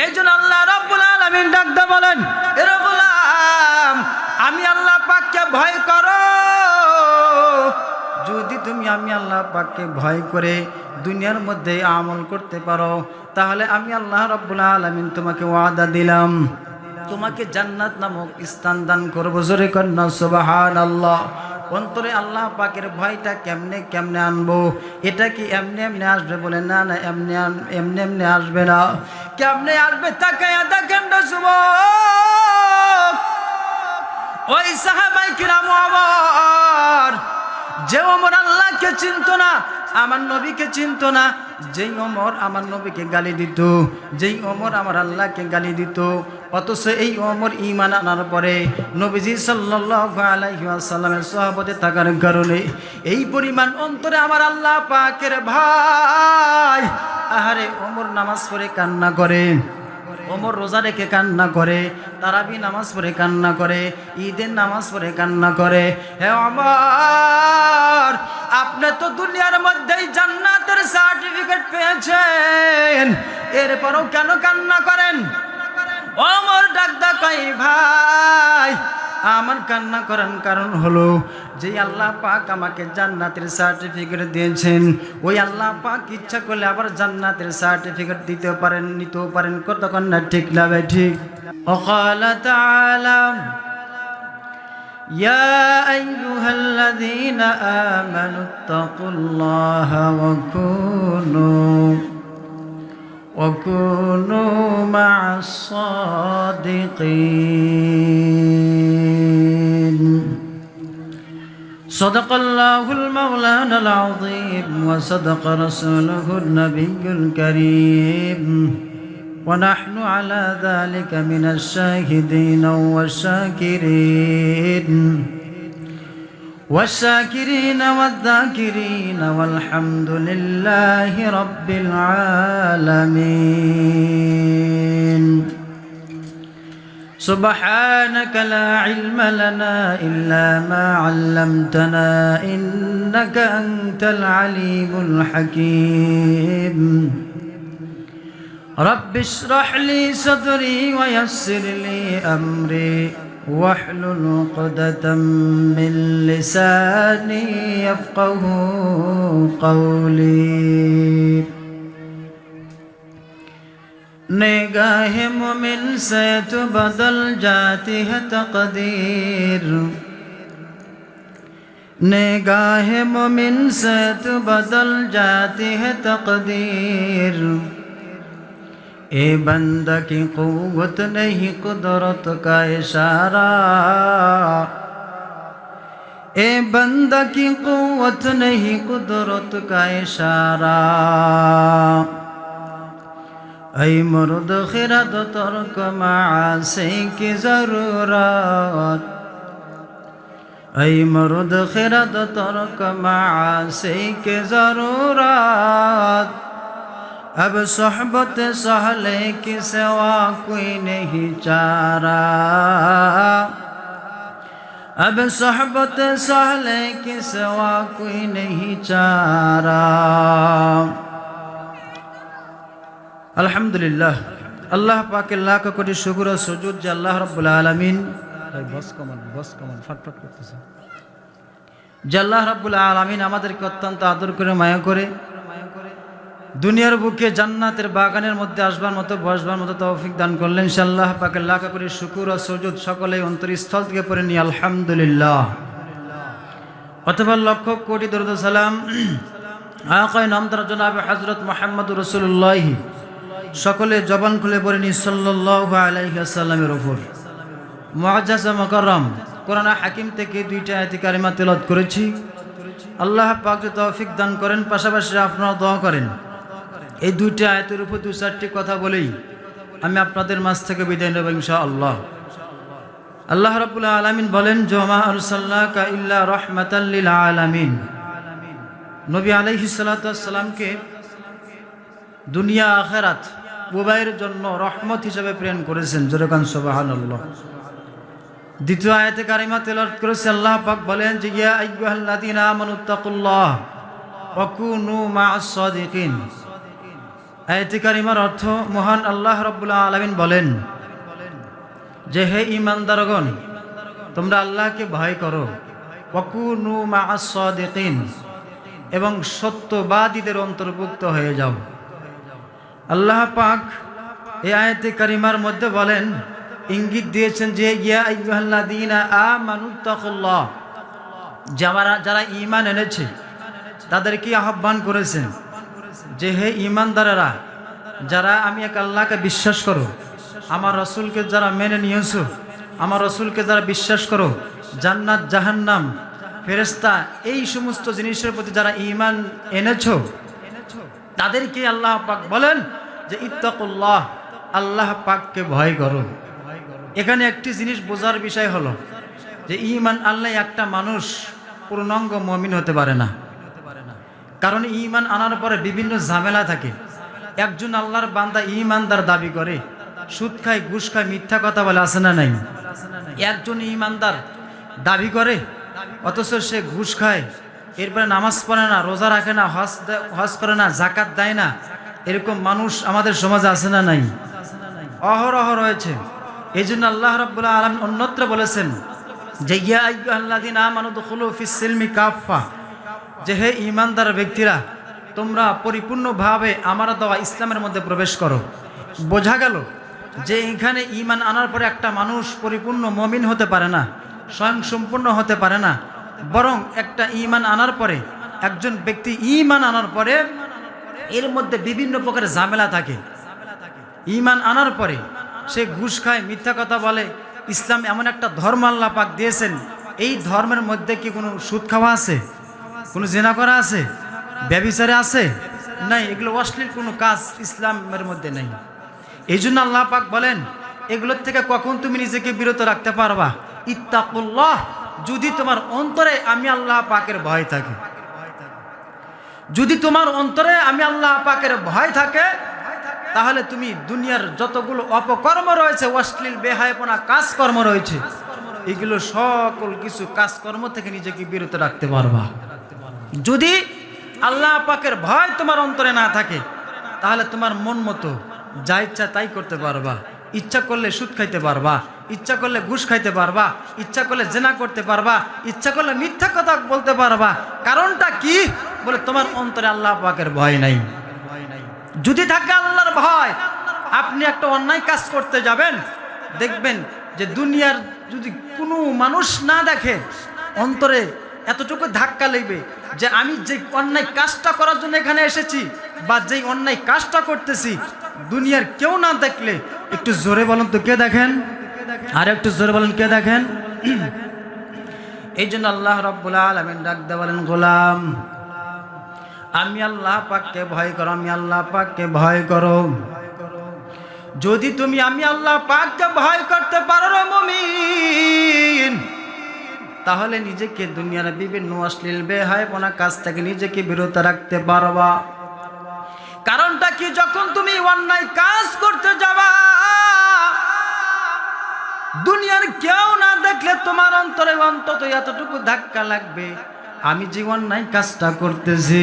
এইজন্য আল্লাহ রাব্বুল আলামিন ডাকতে বলেন, এ গোলাম আমি আল্লাহ পাককে ভয় করো। যদি তুমি আমি আল্লাহ পাককে ভয় করে দুনিয়ার মধ্যে আমল করতে পারো, তাহলে আমি আল্লাহ রাব্বুল আলামিন তোমাকে ওয়াদা দিলাম, তোমাকে জান্নাত নামক স্থান দান করব। জোরে কন্যা সুবহানাল্লাহ। অন্তরে আল্লাহ পাকের ভয়টা কেমনে কেমনে আনবো? এটা কি এমনি এমনি আসবে? বলে না না, এমনি এমনি আসবে না। কেমনে আসবে? তাকায়া দেখেন না যুবক, ওই সাহাবায়ে কিরাম আবার যে ওমর আল্লাহকে চিনতো না, আমার নবীকে চিনতো না, যেই ওমর আমার নবীকে গালি দিত, যেই ওমর আমার আল্লাহকে গালি দিত, অথচ এই ওমর ঈমান আনার পরে নবীজি সাল্লাল্লাহু আলাইহি ওয়াসাল্লামের সহবতে থাকার কারণে এই পরিমাণ অন্তরে আমার আল্লাহ পাকের ভয়। আহারে ওমর নামাজ পড়ে কান্না করে, ওমর রোজা রেখে কান্না করে, তারাবি নামাজ পড়ে কান্না করে, ঈদের নামাজ পড়ে কান্না করে। হে ওমর, আপনি তো দুনিয়ার মধ্যেই জান্নাতের সার্টিফিকেট পেয়েছেন, এরপরও কেন কান্না করেন? ওমর ডাকদা কই, ভাই আমার কান্না করার কারণ হলো যে আল্লাহ পাক আমাকে জান্নাতের সার্টিফিকেট দিয়েছেন, ওই আল্লাহ পাক ইচ্ছা করলে আবার জান্নাতের সার্টিফিকেট দিতে পারেন, নিতেও পারেন। কতক্ষণ না ঠিক না ভাই? ঠিক। ওয়াকালা তাআলা ইয়া আইয়ুহাল্লাযীনা আমানুত্তাকুল্লাহা وكونوا مع الصادقين. صدق الله المولانا العظيم وصدق رسوله النبي الكريم ونحن على ذلك من الشاهدين والشاكرين والذاكرين والحمد لله رب العالمين. سبحانك لا علم لنا إلا ما علمتنا إنك أنت العليم الحكيم. رب اشرح لي صدري ويسر لي أمري واحلل عقدة من لساني يفقه قولي. निगाह मोमिन से तो बदल जाती है तकदीर, निगाह मोमिन से तो बदल जाती है तकदीर. ए बंदा की कुव्वत नहीं कुदरत का इशारा, ए बंदा की कुव्वत नहीं कुदरत का इशारा. ऐ मर्द खिरद तर्क मासी की जरूरत, ऐ मर्द खिरद तर्क मासी की जरूरत. अब सोहबत सहले की सिवा कोई नहीं चारा, अब सोहबत सहले की सिवा कोई नहीं चारा. আলহামদুলিল্লাহ, আল্লাহ পাকের লাখ কোটি শুকর ও সুজুদ যে আল্লাহ রাব্বুল আলামিন, বস কমান ফটফট করতেছে, যে আল্লাহ রাব্বুল আলামিন আমাদেরকে অত্যন্ত আদর করে মায়া করে দুনিয়ার বুকে জান্নাতের বাগানের মধ্যে আসবার মতো বসবার মতো তৌফিক দান করলেন। ইনশাআল্লাহ পাকের লাখ কোটি শুকর ও সুজুদ সকলেই অন্তরস্থল থেকে পড়ে নি আলহামদুলিল্লাহ। অতঃপর লক্ষ কোটি দরুদ সালাম আকায়ে নামদার জনাব হযরত মুহাম্মদুর রাসূলুল্লাহ সকলে জবান খুলে পড়ে নি সাল্লাল্লাহু আলাইহি ওয়াসাল্লামের উপর। মুআজ্জাজ মুকাররম কোরআন হাকিম থেকে দুইটা আয়াত কারিমা তেলাওয়াত করেছি। আল্লাহ পাক যে তৌফিক দান করেন, পাশাপাশি আপনারা দোয়া করেন। এই দুইটা আয়াতের উপর দু চারটি কথা বলেই আমি আপনাদের মাঝ থেকে বিদায় নেব ইনশাআল্লাহ। আল্লাহ রাব্বুল আলামিন বলেন, জমা আরসালনাকা ইল্লা রাহমাতাল লিল আলামিন। নবী আলাইহিস সালাতু ওয়াস সালামকে দুনিয়া আখিরাত উভয়ের জন্য রহমত হিসেবে প্রেরণ করেছেন। যেরকম সুবহানাল্লাহ। দ্বিতীয় আয়াতে কারিমা তেলাওয়াত করেছে, আল্লাহ পাক বলেন যে ইয়া আইয়ুহাল্লাযীনা আমানুত্তাকুল্লাহ ওয়া কুনু মা'আস সাদিকিন। আয়াতে কারিমার অর্থ মহান আল্লাহ রাব্বুল আলামিন বলেন যে হে ঈমানদারগণ, তোমরা আল্লাহকে ভয় করো, ওয়াকুনু মা'আস সাদিকিন, এবং সত্যবাদীদের অন্তর্ভুক্ত হয়ে যাও। আল্লাহ পাক এই আয়াতে কারিমার মধ্যে বলেন, ইঙ্গিত দিয়েছেন যে ইয়া আইয়ুহাল্লাযীনা আমানুত্তাকুল্লাহ, যারা ঈমান এনেছে তাদেরকে আহ্বান করেছেন যে হে ঈমানদারেরা, যারা আমি এক আল্লাহকে বিশ্বাস করো, আমার রসুলকে যারা মেনে নিয়েছো, আমার রসুলকে যারা বিশ্বাস করো, জান্নাত জাহান্নাম ফেরেশতা এই সমস্ত জিনিসের প্রতি যারা ঈমান এনেছো, তাদেরকে আল্লাহ পাক বলেন যে ইত্তাকুল্লাহ, আল্লাহ পাককে ভয় করো। এখানে একটি জিনিস বোঝার বিষয় হলো যে ঈমান আনলে একটা মানুষ পূর্ণাঙ্গ মুমিন হতে পারে না। কারণ ঈমান আনার পরে বিভিন্ন ঝামেলা থাকে। একজন আল্লাহর বান্দা ঈমানদার দাবি করে, সুদ খায়, ঘুষ খায়, মিথ্যা কথা বলে, আছে না নাই? একজন ঈমানদার দাবি করে অথচ সে ঘুষ খায়, এরপরে নামাজ পড়ে না, রোজা রাখে না, হজ করে না, যাকাত দেয় না। এরকম মানুষ আমাদের সমাজে আছে না নাই? অহরহ রয়েছে। এই জন্য আল্লাহ রাব্বুল আলামিন অন্যত্র বলেছেন যে ইয়া আইয়ুহাল্লাযীনা আমানু দুখুলু ফিস সিলমি কাফা, যে হে ঈমানদার ব্যক্তিরা, তোমরা পরিপূর্ণভাবে আমার দেওয়া ইসলামের মধ্যে প্রবেশ করো। বোঝা গেল যে এখানে ঈমান আনার পরে একটা মানুষ পরিপূর্ণ মুমিন হতে পারে না, স্বয়ং সম্পূর্ণ হতে পারে না। বরং একটা ঈমান আনার পরে, একজন ব্যক্তি ঈমান আনার পরে এর মধ্যে বিভিন্ন প্রকারের ঝামেলা থাকে। ঈমান আনার পরে সে ঘুষ খায়, মিথ্যা কথা বলে। ইসলাম এমন একটা ধর্ম আল্লাহ পাক দিয়েছেন, এই ধর্মের মধ্যে কি কোনো সুদ খাওয়া আছে? কোনো জিনা করা আছে? ব্যভিচারে আছে? নাই। এগুলো অশ্লীল কোনো কাজ ইসলামের মধ্যে নেই। এই জন্য আল্লাহ পাক বলেন, এগুলোর থেকে কখন তুমি নিজেকে বিরত রাখতে পারবা? ইত্তাকুল্লাহ, যদি তোমার অন্তরে আমি আল্লাহ পাকের ভয় থাকে। যদি তোমার অন্তরে আমি আল্লাহ পাকের ভয় থাকে, তাহলে তুমি দুনিয়ার যতগুলো অপকর্ম রয়েছে, অশ্লীল বেহায়াপনা কাজকর্ম রয়েছে, এগুলো সকল কিছু কাজকর্ম থেকে নিজেকে বিরত রাখতে পারবা। যদি আল্লাহ পাকের ভয় তোমার অন্তরে না থাকে, তাহলে তোমার মন মতো যা ইচ্ছা তাই করতে পারবা। ইচ্ছা করলে সুদ খাইতে পারবা, ইচ্ছা করলে ঘুষ খাইতে পারবা, ইচ্ছা করলে জেনা করতে পারবা, ইচ্ছা করলে মিথ্যা কথা বলতে পারবা। কারণটা কি? বলে তোমার অন্তরে আল্লাহ পাকের ভয় নাই। যদি থাকে আল্লাহর ভয়, আপনি একটা অন্যায় কাজ করতে যাবেন, দেখবেন যে দুনিয়ার যদি কোনো মানুষ না দেখে, অন্তরে এতটুকু ধাক্কা লাগবে যে আমি যে অন্যায় কাজটা করার জন্য এখানে এসেছি, বা যেই অন্যায় কাজটা করতেছি, দুনিয়ার কেউ না দেখলে, একটু জোরে বলেন তো কে দেখেন? আর একটু জোরে বলেন কে দেখেন? এই জন্য আল্লাহ রাব্বুল আলামিন ডাক দিয়ে বলেন, গোলাম, আমি আল্লাহ পাককে ভয় করো, আমি আল্লাহ পাককে ভয় করো। যদি তুমি আমি আল্লাহ পাককে ভয় করতে পারো রে মুমিন, তাহলে নিজেকে দুনিয়ার বিভিন্ন অশ্লীল বেহায়াপনা কাজ থেকে নিজেকে বিরত রাখতে পারবা। কারণটা কি? যখন তুমি অন্যায় কাজ করতে যাবা, দুনিয়ার কেউ না দেখলে তোমার অন্তরে অন্তত এতটুকু ধাক্কা লাগবে, আমি যে অন্যায় কাজটা করতেছি,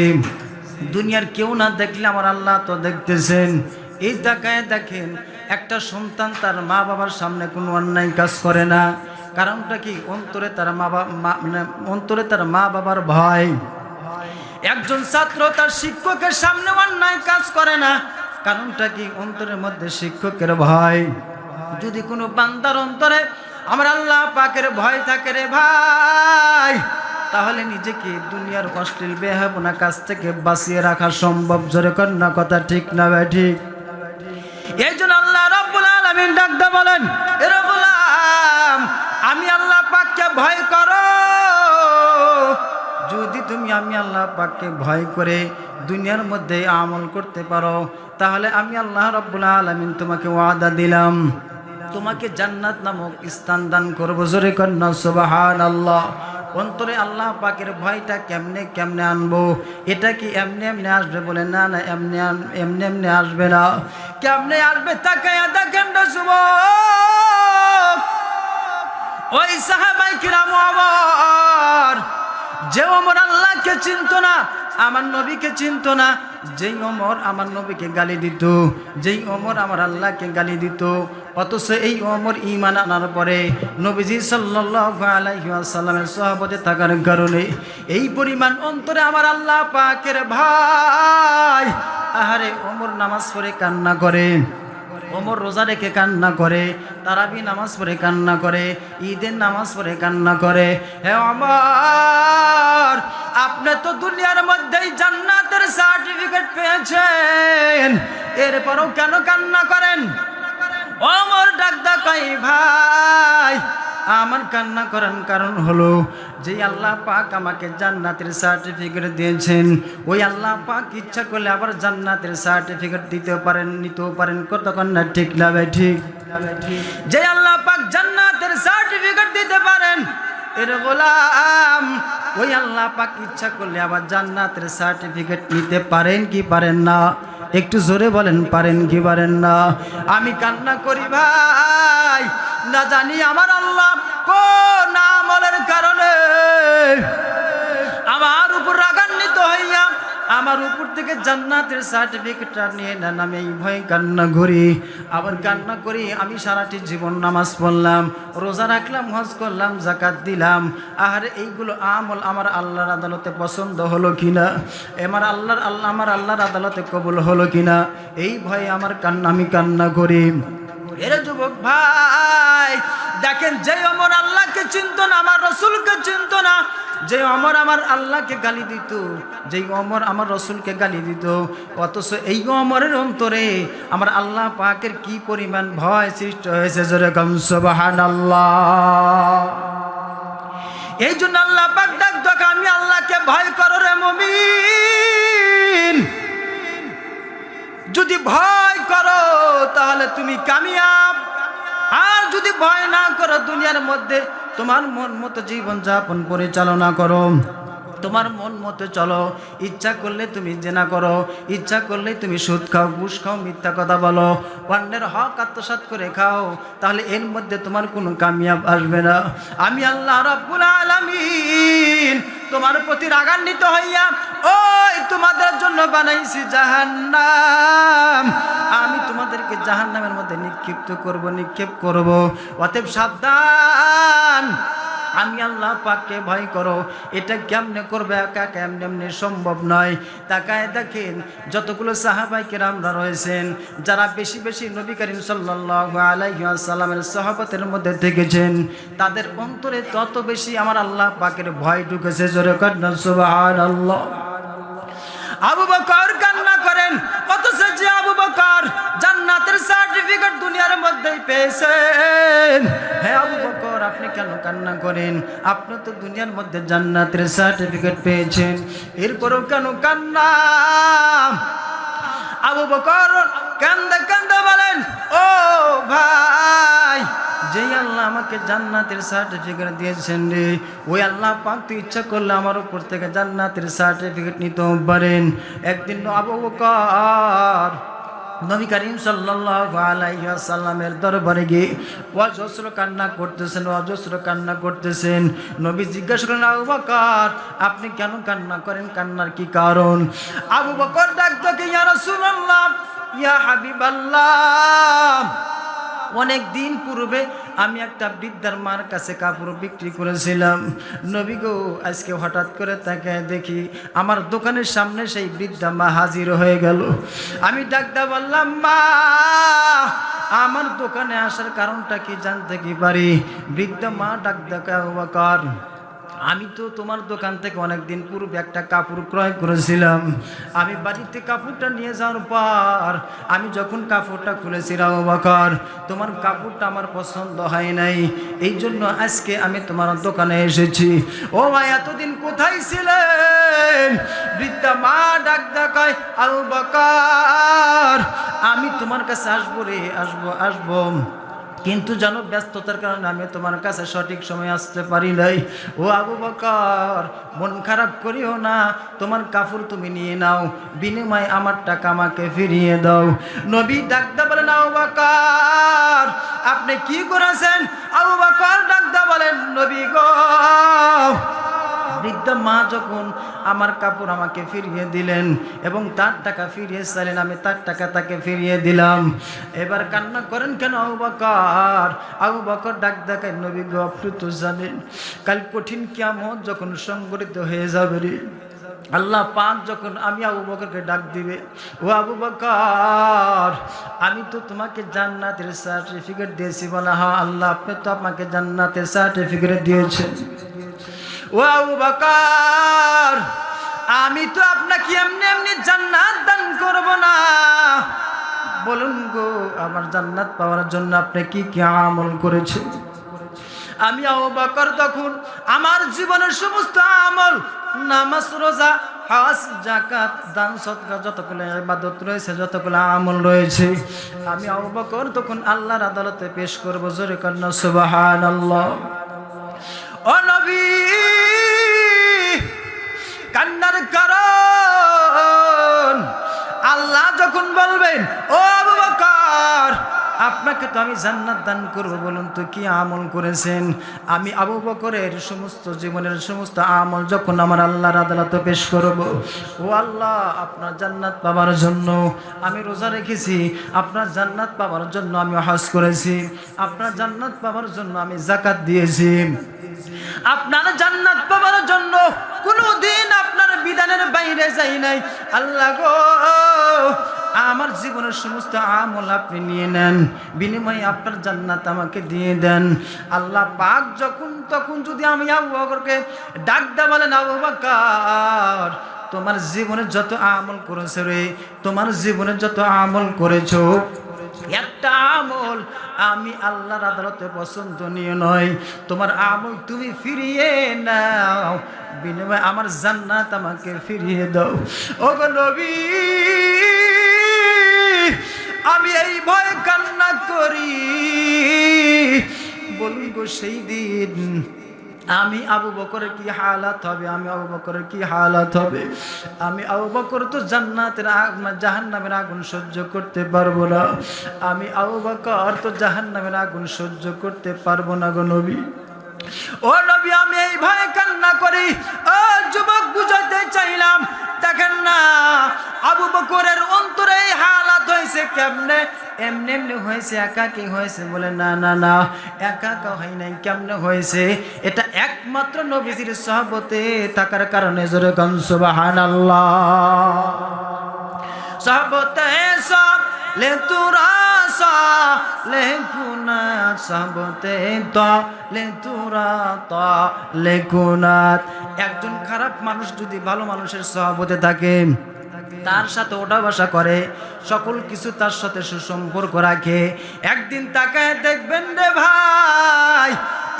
দুনিয়ার কেউ না দেখলে আমার আল্লাহ তো দেখতেছেন। এই জায়গায় দেখেন, একটা সন্তান তার মা বাবার সামনে কোনো অন্যায় কাজ করে না। কারণটা কি? অন্তরে তার মা বাবার ভয়। একজন ছাত্র তার শিক্ষকের সামনে অন্যায় কাজ করে না। কারণটা কি? অন্তরের মধ্যে শিক্ষকের ভয়। যদি কোনো বান্দার অন্তরে আমার আল্লাহ পাকের ভয় থাকে রে ভাই, তাহলে নিজেকে দুনিয়ার অশ্লীল বেহায়াপনা কাজ থেকে বাঁচিয়ে রাখা সম্ভব। জোরে কন্যা কথা ঠিক না ভাই? ঠিক। এই জন্য আল্লাহ রাব্বুল আলামিন ডাক দিয়ে বলেন, এ গোলাম, আমি আল্লাহ পাককে ভয় করো। যদি তুমি আমি আল্লাহ পাককে ভয় করে দুনিয়ার মধ্যে আমল করতে পারো, তাহলে আমি আল্লাহ রাব্বুল আলামিন তোমাকে ওয়াদা দিলাম, তোমাকে জান্নাত নামক স্থান দান করব। জোরে কন্যা সুবহানাল্লাহ। অন্তরে আল্লাহ পাকের ভয়টা কেমনে কেমনে আনবো? এটা কি এমনি এমনি আসবে? বলে না না, এমনি এমনি আসবে না। কেমনে আসবে? তাকায়া দেখেন না যুবক, ওই সাহাবায়ে কিরাম যে ওমর আল্লাহকে চিনতো না, আমার নবীকে চিনতো না, যেই ওমর আমার নবীকে গালি দিত, যেই ওমর আমার আল্লাহকে গালি দিত, অথচ এই ওমর ঈমান আনার পরে নবীজি সাল্লাল্লাহু আলাইহি ওয়াসাল্লামের সাহাবতে থাকার কারণে এই পরিমাণ অন্তরে আমার আল্লাহ পাকের ভাই, আহারে ওমর নামাজ পড়ে কান্না করে, ওমর রোজা রেখে কান্না করে, তারাবি নামাজ পড়ে কান্না করে, ঈদের নামাজ পড়ে কান্না করে। হে ওমর, আপনি তো দুনিয়ার মধ্যেই জান্নাতের সার্টিফিকেট পেয়েছেন, এরপরও কেন কান্না করেন? ওমর ডাক কই ভাই, আমার কান্না করার কারণ হলো যে আল্লাহ পাক আমাকে জান্নাতের সার্টিফিকেট দিয়েছেন, ওই আল্লাহ পাক ইচ্ছা করলে আবার জান্নাতের সার্টিফিকেট দিতে পারেন, নিতেও পারেন। কতক্ষণ না ঠিক না ভাই? ঠিক। যে আল্লাহ পাক জান্নাতের সার্টিফিকেট দিতে পারেন, এর গোলাম ওই আল্লাহ পাক ইচ্ছা করলে আবার জান্নাতের সার্টিফিকেট নিতে পারেন কি পারেন না? একটু জোরে বলেন, পারেন কি পারেন না? আমি কান্না করি ভাই, না জানি আমার আল্লাহ কোন আমলের কারণে আমার উপর রাগান্বিত হইয়া আমার উপর থেকে জান্নাতের সার্টিফিকেটটা নিয়ে নেন। আমি এই ভয়ে কান্না করি, আবার কান্না করি আমি সারাটি জীবন নামাজ পড়লাম, রোজা রাখলাম, হজ করলাম, জাকাত দিলাম, আহারে এইগুলো আমল আমার আল্লাহর আদালতে পছন্দ হলো কিনা, আমার আল্লাহর আদালতে কবুল হলো কিনা, এই ভয়ে আমি কান্না করি। এর যুবক ভাই দেখেন, যে ওমর আল্লাহকে চিনত না, আমার রসুলকে চিনত না, যে ওমর আমার আল্লাহকে গালি দিত, যেই ওমর আমার রসুলকে গালি দিত, অথচ এই ওমরের অন্তরে আমার আল্লাহ পাকের কি পরিমাণ ভয় সৃষ্টি হয়েছে, যেরকম সুবহানাল্লাহ। এই জন্য আল্লাহ পাক ডাক, আমি আল্লাহকে ভয় করো রে মুমিন, যদি ভয় করো তাহলে তুমি কামিয়াব, আর যদি ভয় না করো দুনিয়ার মধ্যে তোমার মন মতো জীবন যাপন পরিচালনা করো, তোমার মন মতো চলো, ইচ্ছা করলে তুমি জেনা করো, ইচ্ছা করলে তুমি সুদ খাও, ঘুষ খাও, মিথ্যা কথা বলো, অন্যের হক আত্মসাৎ করে খাও, তাহলে এর মধ্যে তোমার কোনো কামিয়াব আসবে না। আমি আল্লাহ রাব্বুল আলামিন তোমার প্রতি রাগান্বিত হইয়া ওই তোমাদের জন্য বানাইছি জাহান্নাম, আমি তোমাদেরকে জাহান্নামের মধ্যে নিক্ষেপ করব। অতএব সাবধান, আমি আল্লাহ পাককে ভয় করো। এটা কেমনে করবে? একা কেমনে সম্ভব নয়। তাকায় দেখেন যতগুলো সাহাবায়ে কেরামরা রয়েছেন, যারা বেশি বেশি নবী করিম সাল্লাল্লাহু আলাইহি ওয়াসাল্লামের সাহাবাতের মধ্যে থেকেছেন, তাদের অন্তরে তত বেশি আমার আল্লাহ পাকের ভয় ঢুকেছে। জোরে কান্না সুবহানাল্লাহ। আবু বকর কান্না করেন, অথচ যে আবু বকর জান্নাতের সার্টিফিকেট দুনিয়ার মধ্যেই পেয়েছেন। হে আবু বকর, আপনি কেন কান্না করেন? আপনি তো দুনিয়ার মধ্যে জান্নাতের সার্টিফিকেট পেয়েছেন, এরপরও কেন কান্না? আবু বকর কান্দে কান্দে বলেন, ও ভাই, যেই আল্লাহ আমাকে জান্নাতের সার্টিফিকেট দিয়েছেন রে, ওই আল্লাহ পাক তো ইচ্ছা করলে আমার উপর থেকে জান্নাতের সার্টিফিকেট নিতেও পারেন। একদিন আবু বকর নবী করিম সাল্লাল্লাহু আলাইহি ওয়াসাল্লামের দরবারে গিয়ে অজস্র কান্না করতেছেন। নবী জিজ্ঞাসা করেন, আবু বকর, আপনি কেন কান্না করেন? কান্নার কি কারণ? আবু বকর ডাক দিয়ে, ইয়া রাসূলুল্লাহ, ইয়া হাবিবাল্লাহ, অনেক দিন পূর্বে আমি একটা বৃদ্ধার মার কাছে কাপড় বিক্রি করেছিলাম। নবী গো, আজকে হঠাৎ করে তাকে দেখি আমার দোকানের সামনে সেই বৃদ্ধা মা হাজির হয়ে গেল। আমি ডাকতে বললাম, মা, আমার দোকানে আসার কারণটা কি জানতে কি পারি? বৃদ্ধা মা ডাক দেখা, আবু বকর, আমি তো তোমার দোকান থেকে অনেকদিন পূর্বে একটা কাপড় ক্রয় করেছিলাম। আমি বাড়িতে কাপড়টা নিয়ে যাওয়ার পর আমি যখন কাপড়টা খুলেছিলাম, আবু বকর, তোমার কাপড়টা আমার পছন্দ হয় নাই, এই জন্য আজকে আমি তোমার দোকানে এসেছি। ও ভাই, এতদিন কোথায় ছিলেন? বৃদ্ধা মা ডাক দেখায়, আবু বকর, আমি তোমার কাছে আসবো রে, আসবো, কিন্তু জানো ব্যস্ততার কারণে আমি তোমার কাছে সঠিক সময় আসতে পারি নাই। ও আবু বকর, মন খারাপ করিও না, তোমার কাপড় তুমি নিয়ে নাও, বিনিময়ে আমার টাকা আমাকে ফিরিয়ে দাও। নবী ডাকদা বলেন, আবু বকর, আপনি কি করেছেন? আবু বকর ডাকদা বলেন, নবী গো, বৃদ্ধা মা যখন আমার কাপড় আমাকে ফিরিয়ে দিলেন এবং তার টাকা ফিরিয়ে চাইলেন, আমি তার টাকা তাকে ফিরিয়ে দিলাম। এবার কান্না করেন কেন আবু বকর? আবু বকর ডাক দেখায়, নবী গো আপনি তো জানেন কাল কঠিন কিয়ামত যখন সংঘটিত হয়ে যাবে রে, আল্লাহ পাক যখন আমি আবু বকরকে ডাক দিবে, ও আবু বকর আমি তো তোমাকে জান্নাতের সার্টিফিকেট দিয়েছি। বলা হ্যাঁ আল্লাহ আপনি তো আমাকে জান্নাতের সার্টিফিকেট দিয়েছেন। ও আবু বকর আমি তো আপনাকে এমনি এমনি জান্নাত দান করব না, বলুন গো আমার জান্নাত পাওয়ার জন্য আপনি কি কি আমল করেছেন? আমি আবু বকর তখন আমার জীবনের সমস্ত আমল, নামাজ রোজা হজ যাকাত দান সদকা যতগুলো ইবাদত রয়েছে, যতগুলো আমল রয়েছে, আমি আবু বকর তখন আল্লাহর আদালতে পেশ করব। জোরে কন্যা সুবহানাল্লাহ। ও নবী কান্নার কারণ আল্লাহ যখন বলবেন ও আবু বকর আপনাকে তো আমি জান্নাত দান করব, বলুন তো কি আমল করেছেন? আমি আবু বকরের সমস্ত জীবনের সমস্ত আমল যখন আমার আল্লাহর আদালতে পেশ করব, ও আল্লাহ আপনার জান্নাত পাওয়ার জন্য আমি রোজা রেখেছি, আপনার জান্নাত পাওয়ার জন্য আমি হজ করেছি, আপনার জান্নাত পাওয়ার জন্য আমি যাকাত দিয়েছি, আপনার জান্নাত পাওয়ার জন্য কোনোদিন আপনার বিধানের বাইরে যাই নাই। আল্লাহ গো আমার জীবনের সমস্ত আমল আপনি নিয়ে নেন, বিনিময়ে আপনার জান্নাত আমাকে দিয়ে দেন। আল্লাহ পাক যখন তখন যদি আমি আবু বকরকে ডাক দেয়া বলেন, আবু বকর তোমার জীবনে যত আমল করেছো রে, তোমার জীবনে যত আমল করেছো একটা আমল আমি আল্লাহর আদালতে পছন্দনীয় নয়, তোমার আমল তুমি ফিরিয়ে নাও, বিনিময়ে আমার জান্নাত আমাকে ফিরিয়ে দাও। ও গো নবী আমি এই ভয় কান্না করি, বলুন গো সেই দিন আমি আবু বকরের কি হালাত হবে? আমি আবু বকরের কি হালাত হবে? আমি আবু বকর তো জান্নাতের জাহান্নামের আগুন সহ্য করতে পারবো না, আমি আবু বকর তো জাহান্নামের আগুন সহ্য করতে পারবো না গো নবী। ও নবী আমি এই ভয়ে কান্না করি। ও যুবক বুঝাতে চাইলাম, দেখেন না আবু বকরের অন্তরে এই হালাত হয়েছে কেমনে? এমনি এমনি হয়েছে, একাকি হয়েছে? বলে না না না একা হয় নাই। কেমনে হয়েছে? এটা একমাত্র নবীজির সহবতে থাকার কারণে। জোরে গান সুবহানাল্লাহ। সহবতে সব ले तुरा सा ले कुनात सबते ता ले तुरा ता ले कुनात। একজন খারাপ মানুষ যদি ভালো মানুষের সহবতে থাকে, তার সাথে ওঠা বসা করে, সকল কিছু তার সাথে সুসম্পর্ক রাখে, একদিন তাকায় দেখবেন রে ভাই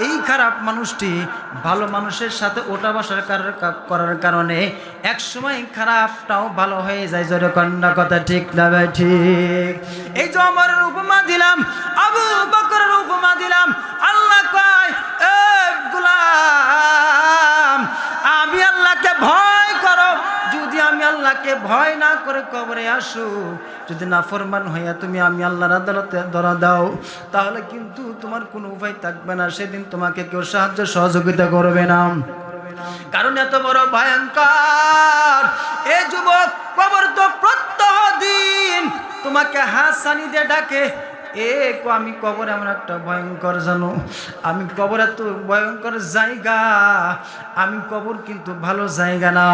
এই খারাপ মানুষটি ভালো মানুষের সাথে ওঠা বসা করার কারণে এক সময় খারাপটাও ভালো হয়ে যায়। জোরে কন্যা কথা ঠিক না ভাই? ঠিক। এই যে ওমরের উপমা দিলাম, আবু বকরের উপমা দিলাম, আল্লাহ কয় এ গোলাম আমি আল্লাহকে ভয় করো। যদি আমি আল্লাহকে ভয় না করে কবরে আসো, যদি নাফরমান হইয়া তুমি আমি আল্লাহর আদালতে ধরা দাও, তাহলে কিন্তু তোমার কোনো উপায় থাকবে না, সেদিন তোমাকে কেউ সাহায্য সহযোগিতা করবে না। কারণ এত বড় ভয়ঙ্কর। এ যুবক কবর তো প্রত্যহ দিন তোমাকে হাসানি দিয়ে ডাকে। আমি কবর এমন একটা ভয়ঙ্কর জানো, আমি কবর এত ভয়ঙ্কর জায়গা, আমি কবর কিন্তু ভালো জায়গা না,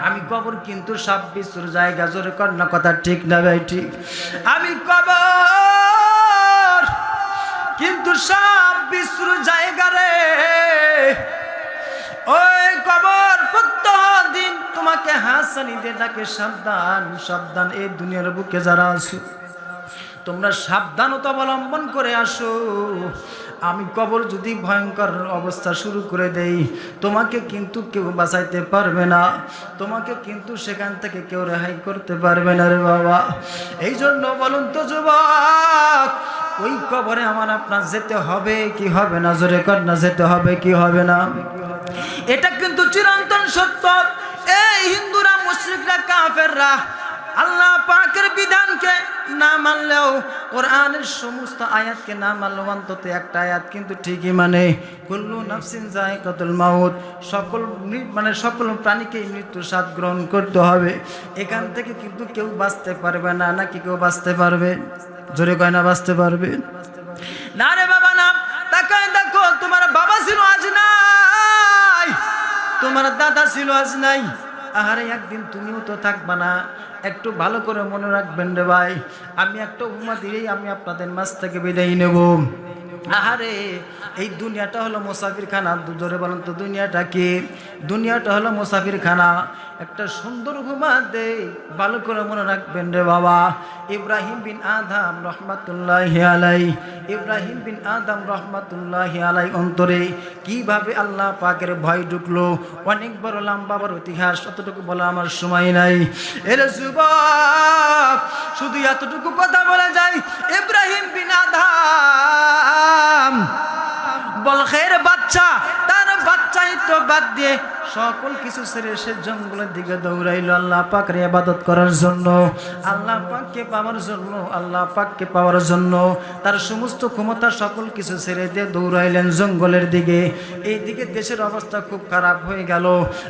আমি কবর কিন্তু সাপ বিচ্ছুর জায়গা। জোরে কন্যা কথা ঠিক না ভাই? ঠিক। আমি কবর কিন্তু সাপ বিচ্ছুর জায়গা রে। ওই কবর প্রত্যহ দিন তোমাকে হাসানি দিয়ে ডাকে, সাবধান সাবধান। এই দুনিয়ার বুকে যারা আছো তোমরা সাবধানতা অবলম্বন করে আসো। আমি কবর যদি ভয়ঙ্কর অবস্থা শুরু করে দেই, তোমাকে কিন্তু কেউ বাঁচাইতে পারবে না, তোমাকে কিন্তু সেখান থেকে কেউ রেহাই করতে পারবে না রে বাবা। এই জন্য বলুন তো যুবক, ওই কবরে আমার আপনার যেতে হবে কি হবে না? জোরে কর না, যেতে হবে কি হবে না? এটা কিন্তু চিরন্তন সত্য। এই হিন্দুরা, মুশরিকরা, কাফেররা আল্লাহ পাকের বিধানকে না মানলেও কোরআনের সমস্ত আয়াতকে না মানলেও অন্তত একটা আয়াত কিন্তু ঠিকই মানে কুল্লু নাফসিন যায়কাতুল মাউত, সকল প্রাণীকে মৃত্যুর স্বাদ গ্রহণ করতে হবে। এখান থেকে কিন্তু কেউ বাঁচতে পারবে না, নাকি কেউ বাঁচতে পারবে? জোরে কয় না বাঁচতে পারবে? না রে বাবা না। তাকায় দেখো, তোমার বাবা ছিল আজ নাই, তোমার দাদা ছিল আজ নাই। আহারে একদিন তুমিও তো থাকবা না। একটু ভালো করে মনে রাখবেন রে ভাই, আমি একটা উম্মা দিলেই আমি আপনাদের মাঝ থেকে বিদায় নেব। আহারে এই দুনিয়াটা হলো মুসাফির খানা। জোরে বলেন তো দুনিয়াটা কি? দুনিয়াটা হলো মুসাফির খানা। একটা সুন্দর ঘুমা দে, ভালো করে মনে রাখবেন রে বাবা। ইব্রাহিম বিন আদম রহমাতুল্লাহি আলাইহি, ইব্রাহিম বিন আদম রহমাতুল্লাহি আলাইহি অন্তরে কিভাবে আল্লাহ পাকের ভয় ঢুকলো, অনেক বড় লম্বা বড় ইতিহাস, অতটুকু বলা আমার সময় নাই। এর যুবক শুধু এতটুকু কথা বলে যায়, ইব্রাহিম বিন আদম বলখের বাচ্চা, তার বাচ্চাই তো বাদ দিয়ে সকল কিছু ছেড়ে সে জঙ্গলের দিকে দৌড়াইল আল্লাহ পাকের ইবাদত করার জন্য, আল্লাহ পাককে পাওয়ার জন্য, আল্লাহ পাককে পাওয়ার জন্য। তার সমস্ত ক্ষমতা সকল কিছু ছেড়ে দিয়ে দৌড়াইলেন জঙ্গলের দিকে। এই দিকে দেশের অবস্থা খুব খারাপ হয়ে গেল।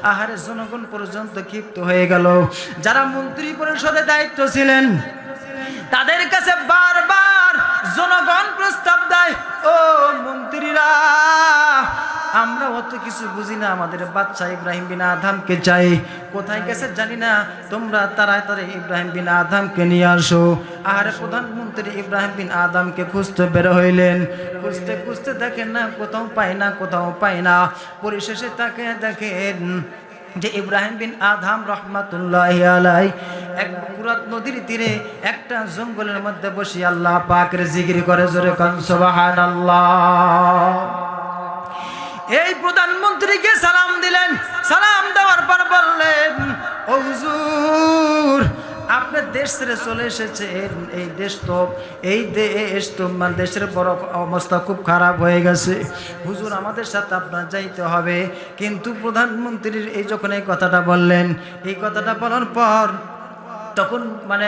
আহারে জনগণ পর্যন্ত ক্ষিপ্ত হয়ে গেল। যারা মন্ত্রী পরিষদে দায়িত্ব ছিলেন তাদের কাছে বারবার জনগণ প্রস্তাব দেয়, ও মন্ত্রীরা, আমরা অত কিছু বুঝি না, আমাদের বাচ্চা ইব্রাহিম বিন আদমকে চাই। কোথায় গেছে জানি না, তোমরা তাড়াতাড়ি ইব্রাহিম বিন আদমকে নিয়ে আসো। আর প্রধানমন্ত্রী ইব্রাহিম বিন আদমকে খুঁজতে বের হইলেন। খুঁজতে খুঁজতে দেখেন না, কোথাও পায় না, কোথাও পায় না। পরিশেষে তাকে দেখেন যে ইব্রাহিম বিন আদম রহমাতুল্লাহি আলাইহি এক ফুরাত নদীর তীরে একটা জঙ্গলের মধ্যে বসে আল্লাহ পাকের জিকির করে। জোরে কান সুবহানাল্লাহ। এই প্রধানমন্ত্রীকে সালাম দিলেন। সালাম দেওয়ার পর বললেন, ও হুজুর, আপনি দেশ ছেড়ে চলে এসেছেন। এই দেশ তো মানে দেশের বড় অবস্থা খুব খারাপ হয়ে গেছে। হুজুর, আমাদের সাথে আপনার যাইতে হবে। কিন্তু প্রধানমন্ত্রীর এই যখন এই কথাটা বললেন, এই কথাটা বলার পর তখন মানে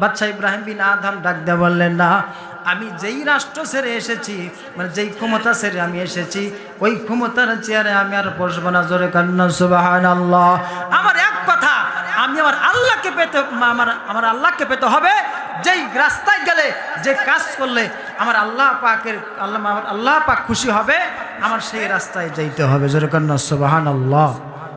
বাদশা ইব্রাহিম বিন আদম ডাক দিয়ে বললেন, না, আমি যেই রাষ্ট্র ছেড়ে এসেছি, মানে যেই ক্ষমতা ছেড়ে আমি এসেছি, ওই ক্ষমতার চেয়ারে আমি আর বসবো না। জোরে কান্না সুবহানাল্লাহ। আমার এক কথা, আমি আমার আল্লাহকে পেতে, আমার আল্লাহকে পেতে হবে। যেই রাস্তায় গেলে, যে কাজ করলে আমার আল্লাহ পাক খুশি হবে, আমার সেই রাস্তায় যাইতে হবে। জোরে কান্না সুবহানাল্লাহ।